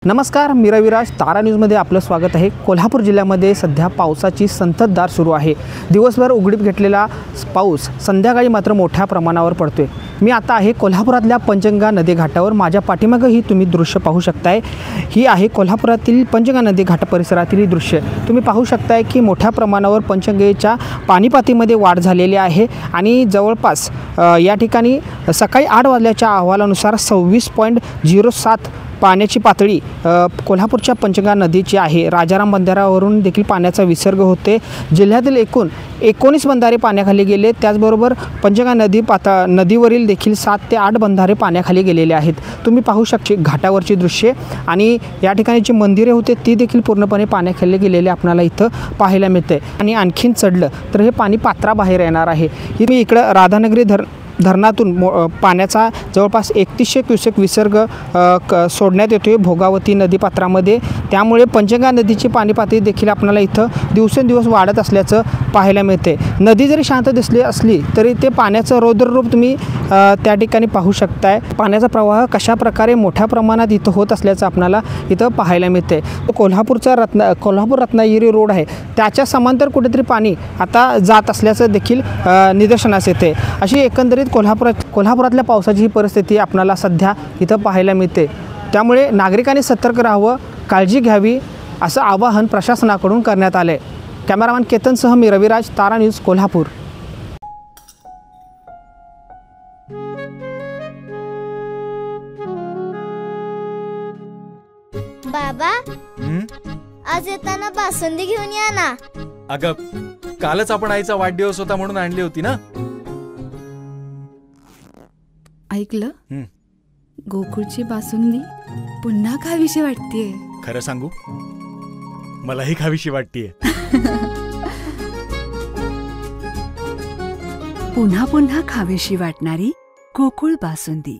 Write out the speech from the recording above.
नमस्कार, मी रविराज. तारा न्यूजमध्ये आपलं स्वागत आहे. कोल्हापूर जिल्ह्यामध्ये सध्या पावसाची संततधार सुरू आहे. दिवसभर उघडीप घेतलेला पाऊस संध्याकाळी मात्र मोठ्या प्रमाणावर पडतोय. मी आता आहे कोल्हापुरातल्या पंचगंगा नदी घाटावर. माझ्या पाठीमागं ही तुम्ही दृश्य पाहू शकताय. ही आहे कोल्हापुरातील पंचगंगा नदी घाट परिसरातील ही दृश्य. तुम्ही पाहू शकताय की मोठ्या प्रमाणावर पंचगंगेच्या पाणीपातीमध्ये वाढ झालेली आहे आणि जवळपास या ठिकाणी सकाळी 8 वाजल्याच्या अहवालानुसार 26.07 पाण्याची पातळी कोल्हापूरच्या पंचगंगा नदीची आहे. राजाराम बंधाऱ्यावरून देखील पाण्याचा विसर्ग होते. जिल्ह्यातील एकूण 19 बंधारे पाण्याखाली गेले. त्याचबरोबर पंचगंगा नदीवरील देखील 7 ते 8 बंधारे पाण्याखाली गेलेले आहेत. तुम्ही पाहू शकता घाटावरची दृश्ये आणि या ठिकाणी जी मंदिरे होते ती देखील पूर्णपणे पाण्याखाली गेलेले आपल्याला इथं पाहायला मिळते. आणि आणखीन चढलं तर हे पाणी पात्राबाहेर येणार आहे. मी इकडं राधानगरी धरणातून पाण्याचा जवळपास 3100 क्युसेक विसर्ग सोडण्यात येतो भोगावती नदीपात्रामध्ये. त्यामुळे पंचगंगा नदीची पाणी पातळी देखील आपल्याला इथं दिवसेंदिवस वाढत असल्याचं पाहायला मिळते. नदी जरी शांत दिसली असली तरी ते पाण्याचं रौद्ररूप तुम्ही त्या ठिकाणी पाहू शकताय. पाण्याचा प्रवाह कशा प्रकारे मोठ्या प्रमाणात इथं होत असल्याचं आपल्याला इथं पाहायला मिळते. कोल्हापूर रत्नागिरी रोड आहे त्याच्या समांतर कुठेतरी पाणी आता जात असल्याचं देखील निदर्शनास येते. अशी एकंदरीत कोल्हापुरातल्या पावसाची ही परिस्थिती आपल्याला सध्या इथं पाहायला मिळते. त्यामुळे नागरिकांनी सतर्क राहावं, काळजी घ्यावी असं आवाहन प्रशासनाकडून करण्यात आले. कॅमेरामॅन केतनसह मी रविराज, तारा न्यूज, कोल्हापूर. बाबा, आज येताना बासुंदी घेऊन या ना. अगं, कालच आपण आईचा वाढदिवस होता म्हणून आणली होती ना. ऐकलं, गोकुळची बासुंदी पुन्हा खावीशी वाटतेय. खरं सांगू, मलाही खावीशी वाटतेय. पुन्हा पुन्हा खावीशी वाटणारी गोकुळ बासुंदी.